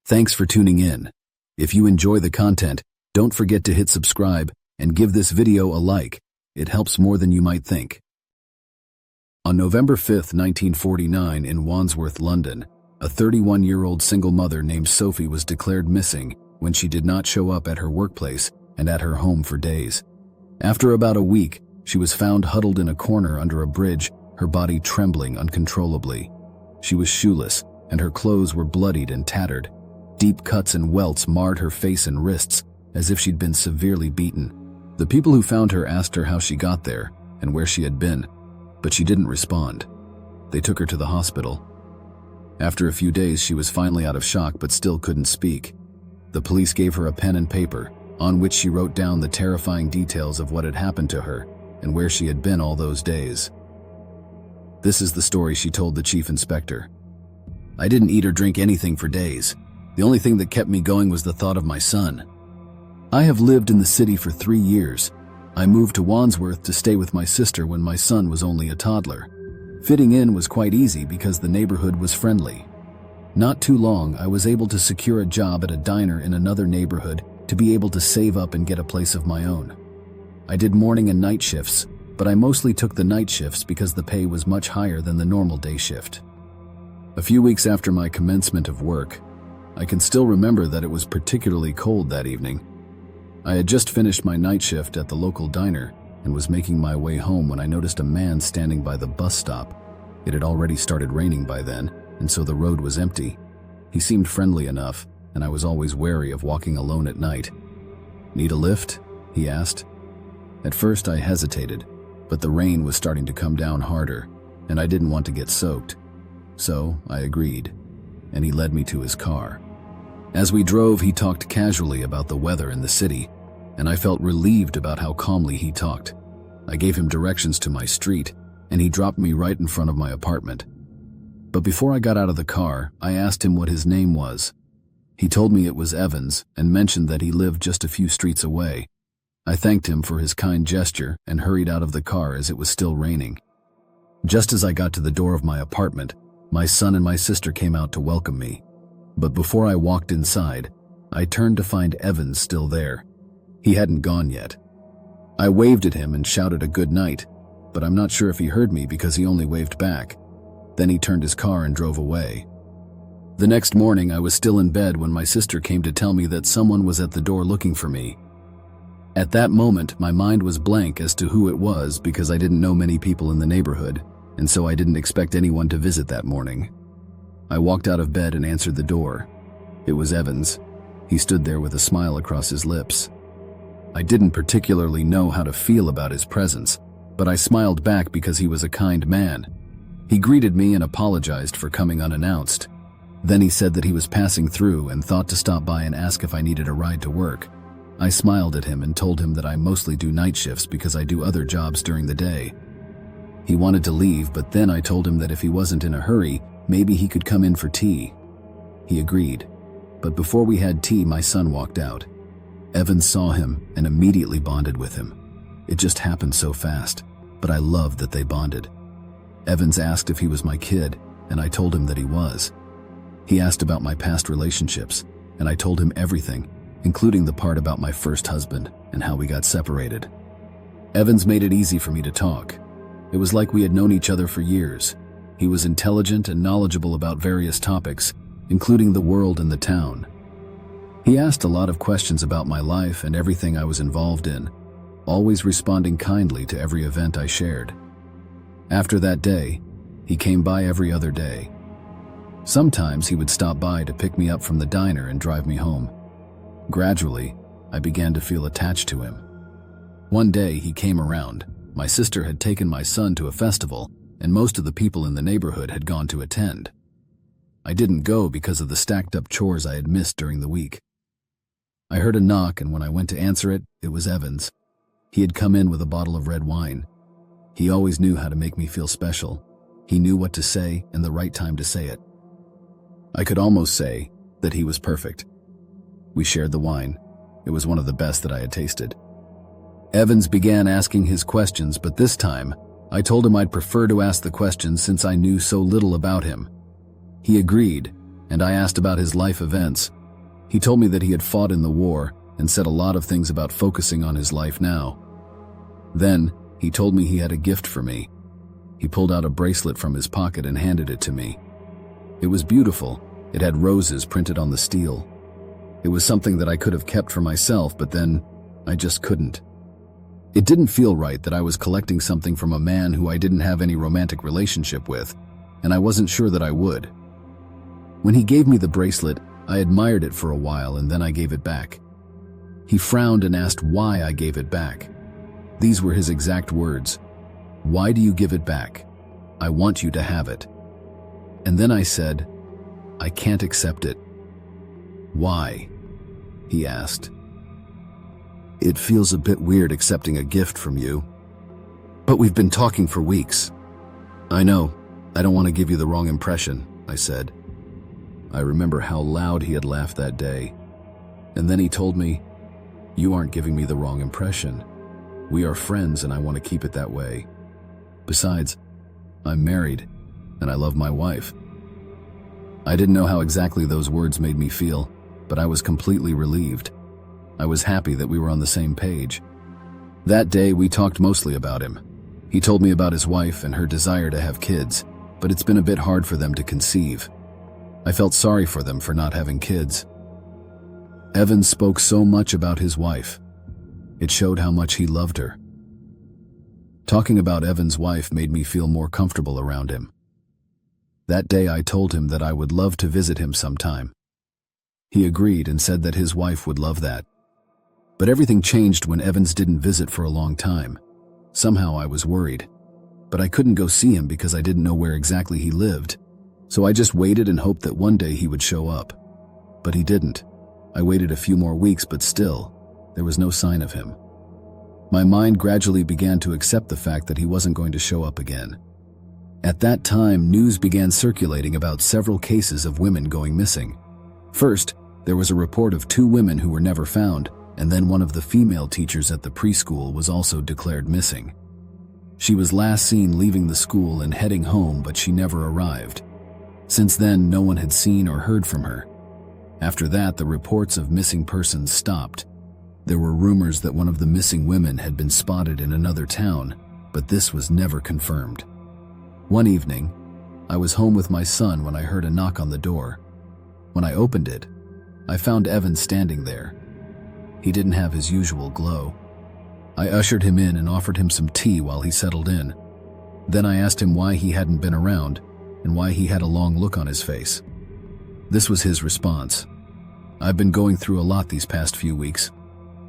Thanks for tuning in. If you enjoy the content, don't forget to hit subscribe and give this video a like. It helps more than you might think. On November 5, 1949, in Wandsworth, London, a 31-year-old single mother named Sophie was declared missing when she did not show up at her workplace and at her home for days. After about a week, she was found huddled in a corner under a bridge, her body trembling uncontrollably. She was shoeless, and her clothes were bloodied and tattered. Deep cuts and welts marred her face and wrists, as if she'd been severely beaten. The people who found her asked her how she got there and where she had been, but she didn't respond. They took her to the hospital. After a few days, she was finally out of shock but still couldn't speak. The police gave her a pen and paper, on which she wrote down the terrifying details of what had happened to her and where she had been all those days. This is the story she told the chief inspector. "I didn't eat or drink anything for days. The only thing that kept me going was the thought of my son. I have lived in the city for 3 years. I moved to Wandsworth to stay with my sister when my son was only a toddler. Fitting in was quite easy because the neighborhood was friendly. Not too long, I was able to secure a job at a diner in another neighborhood to be able to save up and get a place of my own. I did morning and night shifts, but I mostly took the night shifts because the pay was much higher than the normal day shift. A few weeks after my commencement of work, I can still remember that it was particularly cold that evening. I had just finished my night shift at the local diner and was making my way home when I noticed a man standing by the bus stop. It had already started raining by then, and so the road was empty. He seemed friendly enough, and I was always wary of walking alone at night. "Need a lift?" he asked. At first I hesitated, but the rain was starting to come down harder, and I didn't want to get soaked. So I agreed, and he led me to his car. As we drove, he talked casually about the weather in the city, and I felt relieved about how calmly he talked. I gave him directions to my street, and he dropped me right in front of my apartment. But before I got out of the car, I asked him what his name was. He told me it was Evans and mentioned that he lived just a few streets away. I thanked him for his kind gesture and hurried out of the car as it was still raining. Just as I got to the door of my apartment, my son and my sister came out to welcome me. But before I walked inside, I turned to find Evans still there. He hadn't gone yet. I waved at him and shouted a good night, but I'm not sure if he heard me because he only waved back. Then he turned his car and drove away. The next morning, I was still in bed when my sister came to tell me that someone was at the door looking for me. At that moment, my mind was blank as to who it was because I didn't know many people in the neighborhood, and so I didn't expect anyone to visit that morning. I walked out of bed and answered the door. It was Evans. He stood there with a smile across his lips. I didn't particularly know how to feel about his presence, but I smiled back because he was a kind man. He greeted me and apologized for coming unannounced. Then he said that he was passing through and thought to stop by and ask if I needed a ride to work. I smiled at him and told him that I mostly do night shifts because I do other jobs during the day. He wanted to leave, but then I told him that if he wasn't in a hurry, maybe he could come in for tea. He agreed, but before we had tea, my son walked out. Evans saw him and immediately bonded with him. It just happened so fast, but I loved that they bonded. Evans asked if he was my kid, and I told him that he was. He asked about my past relationships, and I told him everything, including the part about my first husband and how we got separated. Evans made it easy for me to talk. It was like we had known each other for years. He was intelligent and knowledgeable about various topics, including the world and the town. He asked a lot of questions about my life and everything I was involved in, always responding kindly to every event I shared. After that day, he came by every other day. Sometimes he would stop by to pick me up from the diner and drive me home. Gradually, I began to feel attached to him. One day he came around. My sister had taken my son to a festival, and most of the people in the neighborhood had gone to attend. I didn't go because of the stacked-up chores I had missed during the week. I heard a knock, and when I went to answer it, it was Evans. He had come in with a bottle of red wine. He always knew how to make me feel special. He knew what to say and the right time to say it. I could almost say that he was perfect. We shared the wine. It was one of the best that I had tasted. Evans began asking his questions, but this time, I told him I'd prefer to ask the questions since I knew so little about him. He agreed, and I asked about his life events, He told me that he had fought in the war and said a lot of things about focusing on his life now. Then, he told me he had a gift for me. He pulled out a bracelet from his pocket and handed it to me. It was beautiful. It had roses printed on the steel. It was something that I could have kept for myself, but then I just couldn't. It didn't feel right that I was collecting something from a man who I didn't have any romantic relationship with, and I wasn't sure that I would. When he gave me the bracelet, I admired it for a while and then I gave it back. He frowned and asked why I gave it back. These were his exact words. "Why do you give it back? I want you to have it." And then I said, "I can't accept it." "Why?" he asked. "It feels a bit weird accepting a gift from you. But we've been talking for weeks." "I know. I don't want to give you the wrong impression," I said. I remember how loud he had laughed that day. And then he told me, "You aren't giving me the wrong impression. We are friends and I want to keep it that way. Besides, I'm married and I love my wife." I didn't know how exactly those words made me feel, but I was completely relieved. I was happy that we were on the same page. That day we talked mostly about him. He told me about his wife and her desire to have kids, but it's been a bit hard for them to conceive. I felt sorry for them for not having kids. Evan spoke so much about his wife. It showed how much he loved her. Talking about Evan's wife made me feel more comfortable around him. That day I told him that I would love to visit him sometime. He agreed and said that his wife would love that. But everything changed when Evans didn't visit for a long time. Somehow I was worried. But I couldn't go see him because I didn't know where exactly he lived. So I just waited and hoped that one day he would show up. But he didn't. I waited a few more weeks, but still, there was no sign of him. My mind gradually began to accept the fact that he wasn't going to show up again. At that time, news began circulating about several cases of women going missing. First, there was a report of 2 women who were never found, and then one of the female teachers at the preschool was also declared missing. She was last seen leaving the school and heading home, but she never arrived. Since then, no one had seen or heard from her. After that, the reports of missing persons stopped. There were rumors that one of the missing women had been spotted in another town, but this was never confirmed. One evening, I was home with my son when I heard a knock on the door. When I opened it, I found Evan standing there. He didn't have his usual glow. I ushered him in and offered him some tea while he settled in. Then I asked him why he hadn't been around and why he had a long look on his face. This was his response. "I've been going through a lot these past few weeks.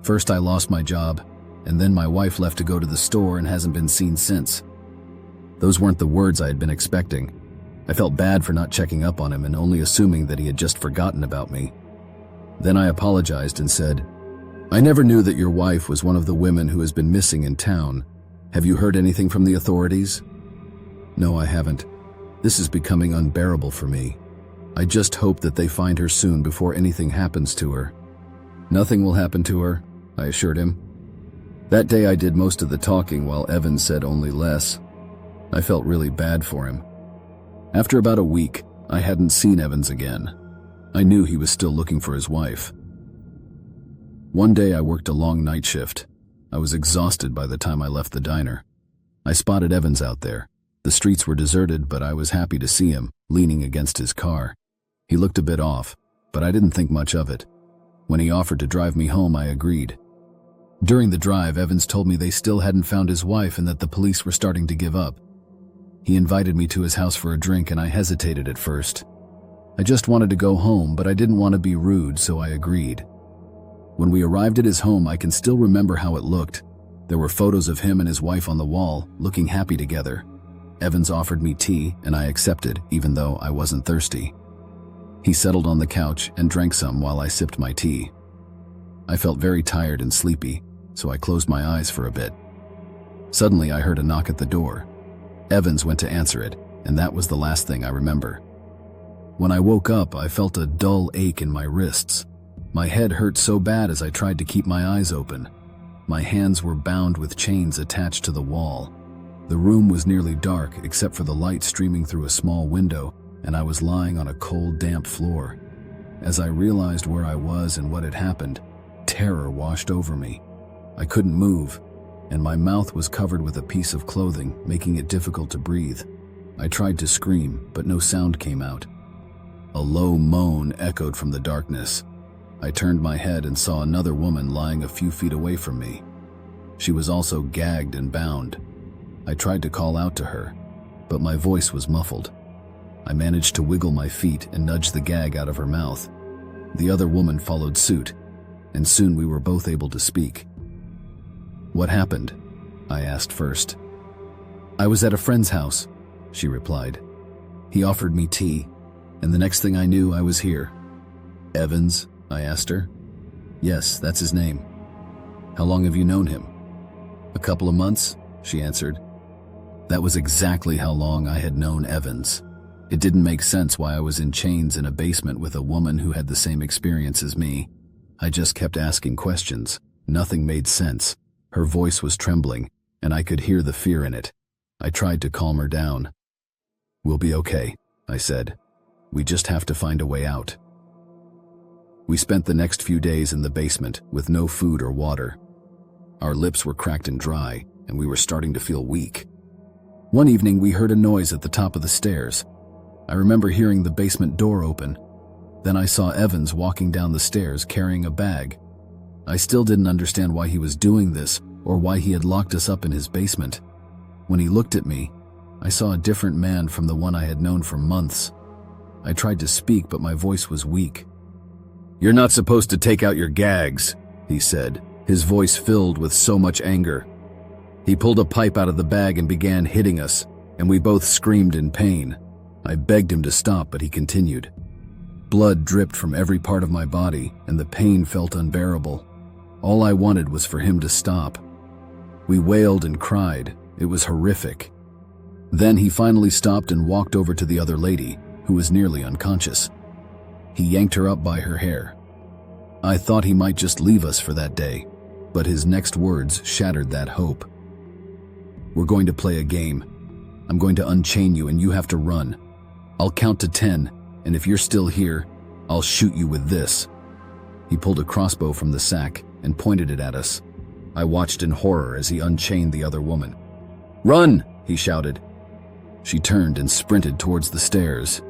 First I lost my job, and then my wife left to go to the store and hasn't been seen since." Those weren't the words I had been expecting. I felt bad for not checking up on him and only assuming that he had just forgotten about me. Then I apologized and said, "I never knew that your wife was one of the women who has been missing in town. Have you heard anything from the authorities?" "No, I haven't. This is becoming unbearable for me. I just hope that they find her soon before anything happens to her." "Nothing will happen to her," I assured him. That day I did most of the talking while Evan said only less. I felt really bad for him. After about a week, I hadn't seen Evans again. I knew he was still looking for his wife. One day I worked a long night shift. I was exhausted by the time I left the diner. I spotted Evans out there. The streets were deserted, but I was happy to see him, leaning against his car. He looked a bit off, but I didn't think much of it. When he offered to drive me home, I agreed. During the drive, Evans told me they still hadn't found his wife and that the police were starting to give up. He invited me to his house for a drink and I hesitated at first. I just wanted to go home, but I didn't want to be rude, so I agreed. When we arrived at his home, I can still remember how it looked. There were photos of him and his wife on the wall, looking happy together. Evans offered me tea, and I accepted, even though I wasn't thirsty. He settled on the couch and drank some while I sipped my tea. I felt very tired and sleepy, so I closed my eyes for a bit. Suddenly, I heard a knock at the door. Evans went to answer it, and that was the last thing I remember. When I woke up, I felt a dull ache in my wrists. My head hurt so bad as I tried to keep my eyes open. My hands were bound with chains attached to the wall. The room was nearly dark except for the light streaming through a small window, and I was lying on a cold, damp floor. As I realized where I was and what had happened, terror washed over me. I couldn't move, and my mouth was covered with a piece of clothing, making it difficult to breathe. I tried to scream, but no sound came out. A low moan echoed from the darkness. I turned my head and saw another woman lying a few feet away from me. She was also gagged and bound. I tried to call out to her, but my voice was muffled. I managed to wiggle my feet and nudge the gag out of her mouth. The other woman followed suit, and soon we were both able to speak. "What happened?" I asked first. "I was at a friend's house," she replied. "He offered me tea, and the next thing I knew, I was here." "Evans?" I asked her. "Yes, that's his name." "How long have you known him?" "A couple of months," she answered. That was exactly how long I had known Evans. It didn't make sense why I was in chains in a basement with a woman who had the same experience as me. I just kept asking questions. Nothing made sense. Her voice was trembling, and I could hear the fear in it. I tried to calm her down. "We'll be okay," I said. "We just have to find a way out." We spent the next few days in the basement with no food or water. Our lips were cracked and dry, and we were starting to feel weak. One evening, we heard a noise at the top of the stairs. I remember hearing the basement door open. Then I saw Evans walking down the stairs carrying a bag. I still didn't understand why he was doing this or why he had locked us up in his basement. When he looked at me, I saw a different man from the one I had known for months. I tried to speak, but my voice was weak. "You're not supposed to take out your gags," he said, his voice filled with so much anger. He pulled a pipe out of the bag and began hitting us, and we both screamed in pain. I begged him to stop, but he continued. Blood dripped from every part of my body, and the pain felt unbearable. All I wanted was for him to stop. We wailed and cried. It was horrific. Then he finally stopped and walked over to the other lady, who was nearly unconscious. He yanked her up by her hair. I thought he might just leave us for that day, but his next words shattered that hope. "We're going to play a game. I'm going to unchain you and you have to run. I'll count to 10, and if you're still here, I'll shoot you with this." He pulled a crossbow from the sack and pointed it at us. I watched in horror as he unchained the other woman. "Run!" he shouted. She turned and sprinted towards the stairs.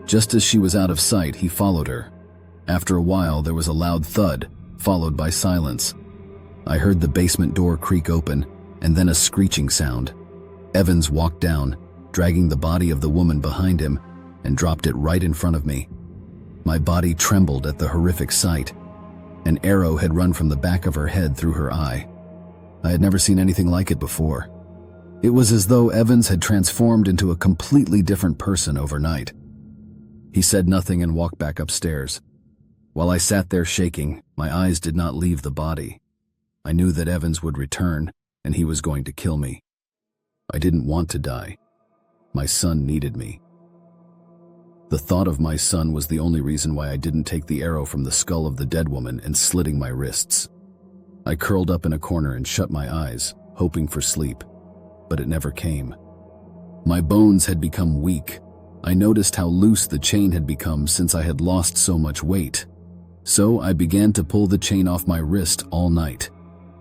Just as she was out of sight, he followed her. After a while, there was a loud thud, followed by silence. I heard the basement door creak open, and then a screeching sound. Evans walked down, dragging the body of the woman behind him, and dropped it right in front of me. My body trembled at the horrific sight. An arrow had run from the back of her head through her eye. I had never seen anything like it before. It was as though Evans had transformed into a completely different person overnight. He said nothing and walked back upstairs. While I sat there shaking, my eyes did not leave the body. I knew that Evans would return, and he was going to kill me. I didn't want to die. My son needed me. The thought of my son was the only reason why I didn't take the arrow from the skull of the dead woman and slitting my wrists. I curled up in a corner and shut my eyes, hoping for sleep, but it never came. My bones had become weak. I noticed how loose the chain had become since I had lost so much weight. So I began to pull the chain off my wrist all night.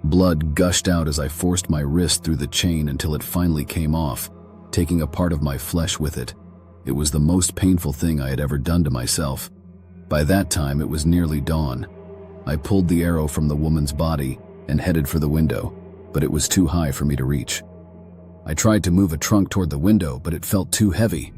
Blood gushed out as I forced my wrist through the chain until it finally came off, taking a part of my flesh with it. It was the most painful thing I had ever done to myself. By that time, it was nearly dawn. I pulled the arrow from the woman's body and headed for the window, but it was too high for me to reach. I tried to move a trunk toward the window, but it felt too heavy.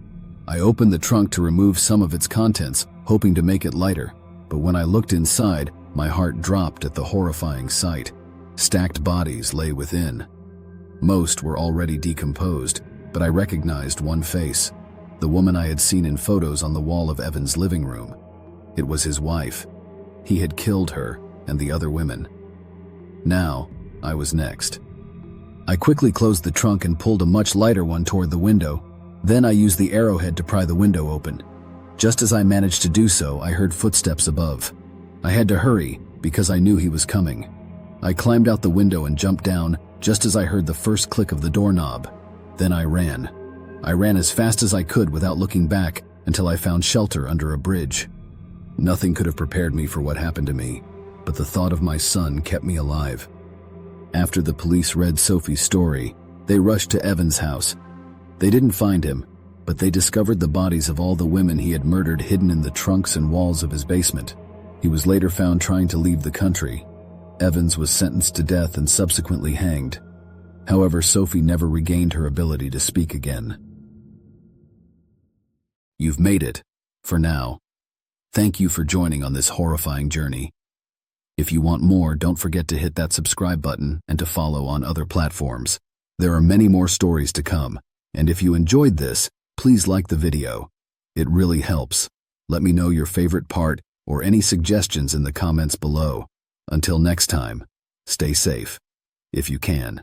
I opened the trunk to remove some of its contents, hoping to make it lighter, but when I looked inside, my heart dropped at the horrifying sight. Stacked bodies lay within. Most were already decomposed, but I recognized one face, the woman I had seen in photos on the wall of Evan's living room. It was his wife. He had killed her and the other women. Now, I was next. I quickly closed the trunk and pulled a much lighter one toward the window. Then I used the arrowhead to pry the window open. Just as I managed to do so, I heard footsteps above. I had to hurry because I knew he was coming. I climbed out the window and jumped down just as I heard the first click of the doorknob. Then I ran. I ran as fast as I could without looking back until I found shelter under a bridge. Nothing could have prepared me for what happened to me, but the thought of my son kept me alive. After the police read Sophie's story, they rushed to Evan's house. They didn't find him, but they discovered the bodies of all the women he had murdered hidden in the trunks and walls of his basement. He was later found trying to leave the country. Evans was sentenced to death and subsequently hanged. However, Sophie never regained her ability to speak again. You've made it, for now. Thank you for joining on this horrifying journey. If you want more, don't forget to hit that subscribe button and to follow on other platforms. There are many more stories to come, and if you enjoyed this, please like the video. It really helps. Let me know your favorite part or any suggestions in the comments below. Until next time, stay safe, if you can.